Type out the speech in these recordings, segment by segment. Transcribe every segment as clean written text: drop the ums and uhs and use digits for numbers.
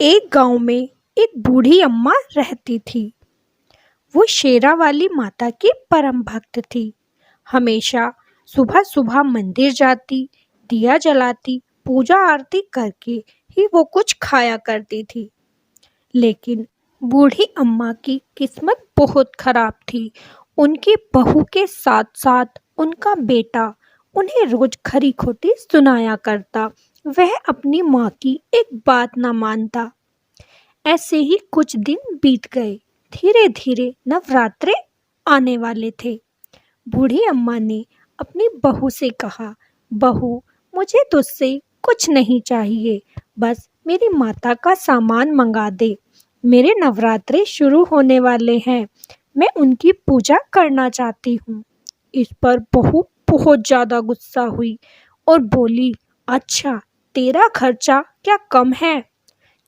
एक गांव में एक बूढ़ी अम्मा रहती थी। वो शेरावाली माता की परम भक्त थी। हमेशा सुबह सुबह मंदिर जाती, दिया जलाती, पूजा आरती करके ही वो कुछ खाया करती थी। लेकिन बूढ़ी अम्मा की किस्मत बहुत खराब थी। उनकी बहू के साथ साथ उनका बेटा उन्हें रोज खरी खोटी सुनाया करता। वह अपनी माँ की एक बात न मानता। ऐसे ही कुछ दिन बीत गए। धीरे धीरे नवरात्रे आने वाले थे। बूढ़ी अम्मा ने अपनी बहू से कहा, बहू, मुझे तुझसे कुछ नहीं चाहिए, बस मेरी माता का सामान मंगा दे। मेरे नवरात्रे शुरू होने वाले हैं, मैं उनकी पूजा करना चाहती हूँ। इस पर बहू बहुत ज्यादा गुस्सा हुई और बोली, अच्छा, तेरा खर्चा क्या कम है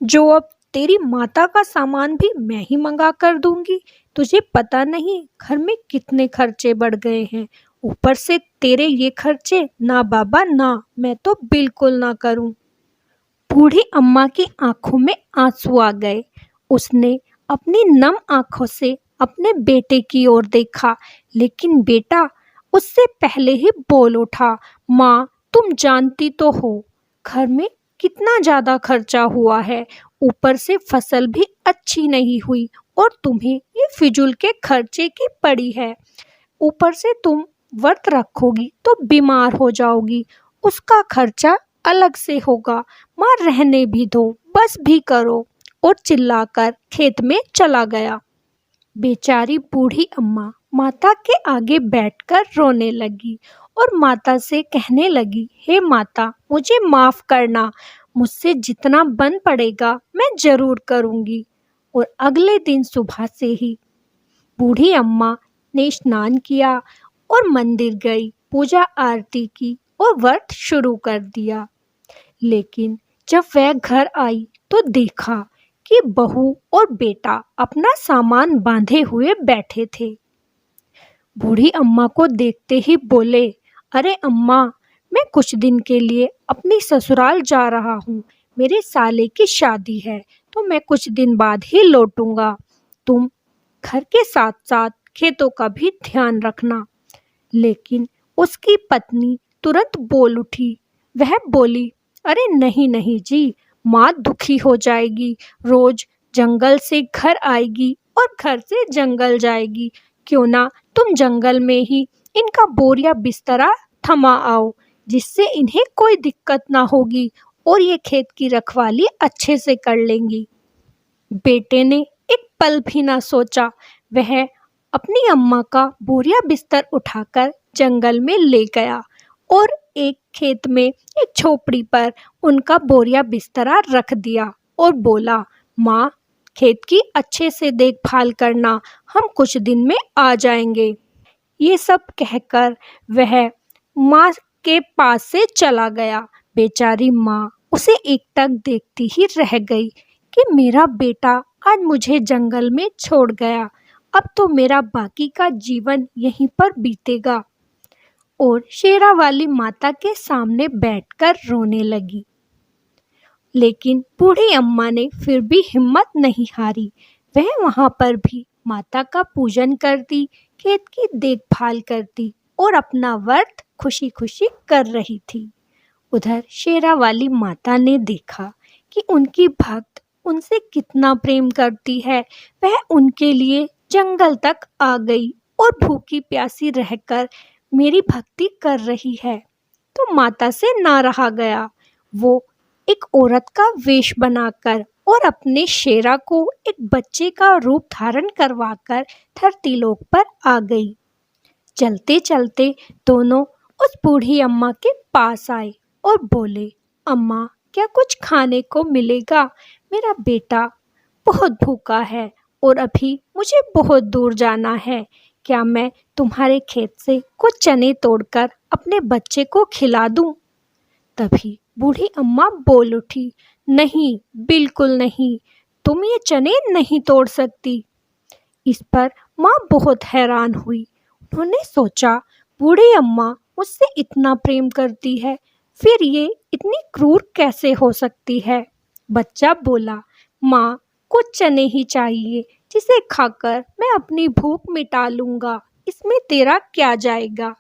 जो अब तेरी माता का सामान भी मैं ही मंगा कर दूंगी? तुझे पता नहीं घर में कितने खर्चे बढ़ गए हैं। ऊपर से तेरे ये खर्चे, ना बाबा ना, मैं तो बिल्कुल ना करूं। बूढ़ी अम्मा की आंखों में आंसू आ गए। उसने अपनी नम आंखों से अपने बेटे की ओर देखा, लेकिन बेटा उससे पहले ही बोल उठा, माँ, तुम जानती तो हो घर में कितना ज्यादा खर्चा हुआ है। ऊपर से फसल भी अच्छी नहीं हुई और तुम्हें ये फिजूल के खर्चे की पड़ी है। ऊपर से तुम व्रत रखोगी तो बीमार हो जाओगी, उसका खर्चा अलग से होगा। माँ, रहने भी दो, बस भी करो। और चिल्लाकर खेत में चला गया। बेचारी बूढ़ी अम्मा माता के आगे बैठकर रोने लगी और माता से कहने लगी, हे माता, मुझे माफ करना, मुझसे जितना बन पड़ेगा मैं जरूर करूंगी। और अगले दिन सुबह से ही बूढ़ी अम्मा ने स्नान किया और मंदिर गई, पूजा आरती की और व्रत शुरू कर दिया। लेकिन जब वह घर आई तो देखा कि बहू और बेटा अपना सामान बांधे हुए बैठे थे। बूढ़ी अम्मा को देखते ही बोले, अरे अम्मा, मैं कुछ दिन के लिए अपनी ससुराल जा रहा हूँ। मेरे साले की शादी है तो मैं कुछ दिन बाद ही लौटूंगा। तुम घर के साथ साथ खेतों का भी ध्यान रखना। लेकिन उसकी पत्नी तुरंत बोल उठी। वह बोली, अरे नहीं नहीं जी, माँ दुखी हो जाएगी। रोज जंगल से घर आएगी और घर से जंगल जाएगी। क्यों ना तुम जंगल में ही इनका बोरिया बिस्तरा थमा आओ, जिससे इन्हें कोई दिक्कत ना होगी और ये खेत की रखवाली अच्छे से कर लेंगी। बेटे ने एक पल भी ना सोचा। वह अपनी अम्मा का बोरिया बिस्तर उठाकर जंगल में ले गया और एक खेत में एक झोपड़ी पर उनका बोरिया बिस्तरा रख दिया और बोला, माँ, खेत की अच्छे से देखभाल करना, हम कुछ दिन में आ जाएंगे। ये सब कहकर वह माँ के पास से चला गया। बेचारी माँ उसे एकटक देखती ही रह गई कि मेरा बेटा आज मुझे जंगल में छोड़ गया, अब तो मेरा बाकी का जीवन यहीं पर बीतेगा। और शेरावाली माता के सामने बैठकर रोने लगी। लेकिन बूढ़ी अम्मा ने फिर भी हिम्मत नहीं हारी। वह वहां पर भी माता का पूजन करती, खेत की देखभाल करती और अपना व्रत खुशी खुशी कर रही थी। उधर शेरावाली माता ने देखा कि उनकी भक्त उनसे कितना प्रेम करती है। वह उनके लिए जंगल तक आ गई और भूखी प्यासी रहकर मेरी भक्ति कर रही है तो माता से ना रहा गया। वो एक औरत का वेश बनाकर और अपने शेरा को एक बच्चे का रूप धारण करवाकर धरती लोक पर आ गई। चलते चलते दोनों उस बूढ़ी अम्मा के पास आए और बोले, अम्मा, क्या कुछ खाने को मिलेगा? मेरा बेटा बहुत भूखा है और अभी मुझे बहुत दूर जाना है। क्या मैं तुम्हारे खेत से कुछ चने तोड़कर अपने बच्चे को खिला दूं? तभी बूढ़ी अम्मा बोल उठी, नहीं, बिल्कुल नहीं, तुम ये चने नहीं तोड़ सकती। इस पर माँ बहुत हैरान हुई। उन्होंने सोचा, बूढ़ी अम्मा मुझसे इतना प्रेम करती है, फिर ये इतनी क्रूर कैसे हो सकती है? बच्चा बोला, माँ, कुछ चने ही चाहिए, जिसे खाकर मैं अपनी भूख मिटा लूँगा, इसमें तेरा क्या जाएगा।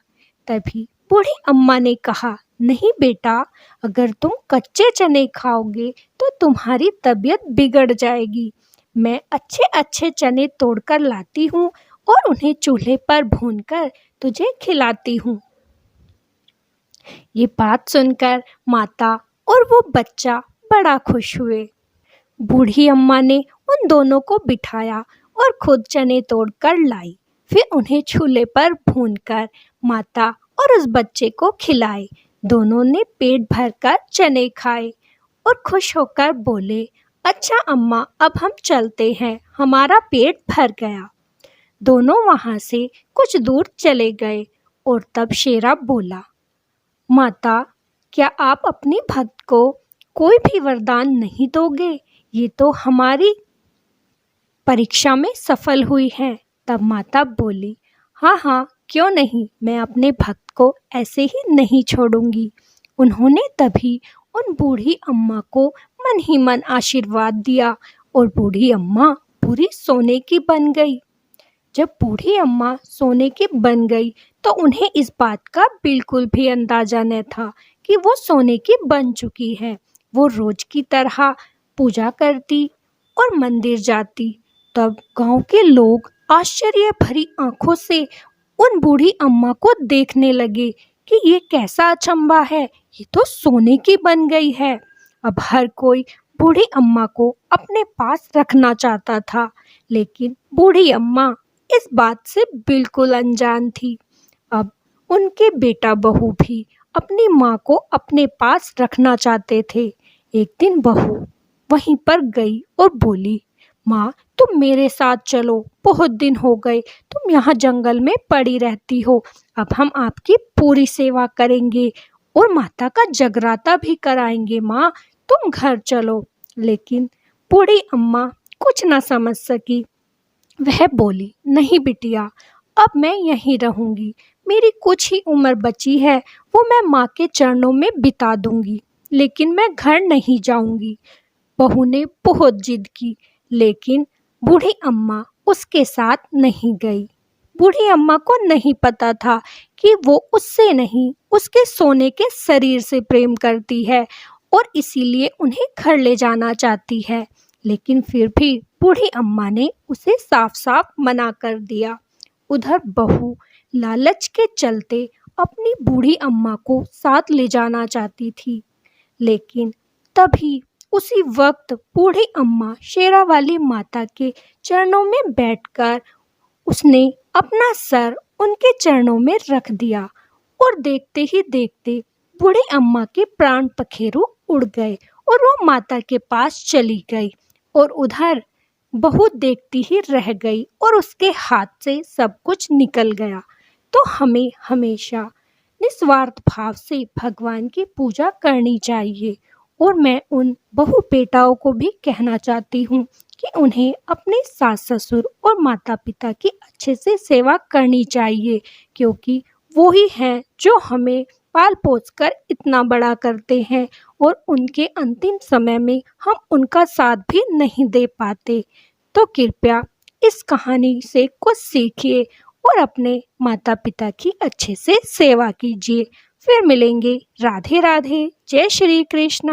तभी बूढ़ी अम्मा ने कहा, नहीं बेटा, अगर तुम कच्चे चने खाओगे तो तुम्हारी तबीयत बिगड़ जाएगी। मैं अच्छे अच्छे चने तोड़कर लाती हूँ और उन्हें चूल्हे पर भूनकर तुझे खिलाती हूँ। ये बात सुनकर माता और वो बच्चा बड़ा खुश हुए। बूढ़ी अम्मा ने उन दोनों को बिठाया और खुद चने तोड़कर लाई। फिर उन्हें चूल्हे पर भूनकर माता और उस बच्चे को खिलाए। दोनों ने पेट भरकर चने खाए और खुश होकर बोले, अच्छा अम्मा, अब हम चलते हैं, हमारा पेट भर गया। दोनों वहाँ से कुछ दूर चले गए और तब शेरा बोला, माता, क्या आप अपनी भक्त को कोई भी वरदान नहीं दोगे? ये तो हमारी परीक्षा में सफल हुई है। तब माता बोली, हाँ हाँ, क्यों नहीं, मैं अपने भक्त को ऐसे ही नहीं छोड़ूंगी। उन्होंने तभी उन बूढ़ी अम्मा को मन ही मन आशीर्वाद दिया और बूढ़ी अम्मा पूरी सोने की बन गई। जब बूढ़ी अम्मा सोने की बन गई तो उन्हें इस बात का बिल्कुल भी अंदाजा न था कि वो सोने की बन चुकी है। वो रोज की तरह पूजा करती और मंदिर जाती। तब गांव के लोग आश्चर्य भरी आंखों से उन बूढ़ी अम्मा को देखने लगे कि ये कैसा अचंभा है, ये तो सोने की बन गई है। अब हर कोई बूढ़ी अम्मा को अपने पास रखना चाहता था, लेकिन बूढ़ी अम्मा इस बात से बिल्कुल अनजान थी। अब उनके बेटा बहू भी अपनी माँ को अपने पास रखना चाहते थे। एक दिन बहू वहीं पर गई और बोली, माँ, तुम मेरे साथ चलो, बहुत दिन हो गए तुम यहाँ जंगल में पड़ी रहती हो। अब हम आपकी पूरी सेवा करेंगे और माता का जगराता भी कराएंगे। माँ, तुम घर चलो। लेकिन बूढ़ी अम्मा कुछ न समझ सकी। वह बोली, नहीं बिटिया, अब मैं यहीं रहूंगी। मेरी कुछ ही उम्र बची है, वो मैं माँ के चरणों में बिता दूंगी, लेकिन मैं घर नहीं जाऊंगी। बहू ने बहुत जिद की, लेकिन बूढ़ी अम्मा उसके साथ नहीं गई। बूढ़ी अम्मा को नहीं पता था कि वो उससे नहीं, उसके सोने के शरीर से प्रेम करती है और इसीलिए उन्हें घर ले जाना चाहती है। लेकिन फिर भी बूढ़ी अम्मा ने उसे साफ साफ मना कर दिया। उधर बहू लालच के चलते अपनी बूढ़ी अम्मा को साथ ले जाना चाहती थी, लेकिन तभी उसी वक्त बूढ़ी अम्मा शेरा वाली माता के चरणों में बैठकर उसने अपना सर उनके चरणों में रख दिया और देखते ही देखते बूढ़ी अम्मा के प्राण पखेरु उड़ गए और वो माता के पास चली गई और उधर बहू देखती ही रह गई और उसके हाथ से सब कुछ निकल गया। तो हमें हमेशा निस्वार्थ भाव से भगवान की पूजा करनी चाहिए। और मैं उन बहू बेटाओं को भी कहना चाहती हूँ कि उन्हें अपने सास ससुर और माता पिता की अच्छे से सेवा करनी चाहिए, क्योंकि वो ही हैं जो हमें पाल पोस कर इतना बड़ा करते हैं और उनके अंतिम समय में हम उनका साथ भी नहीं दे पाते। तो कृपया इस कहानी से कुछ सीखिए और अपने माता पिता की अच्छे से सेवा कीजिए। फिर मिलेंगे। राधे राधे। जय श्री कृष्ण।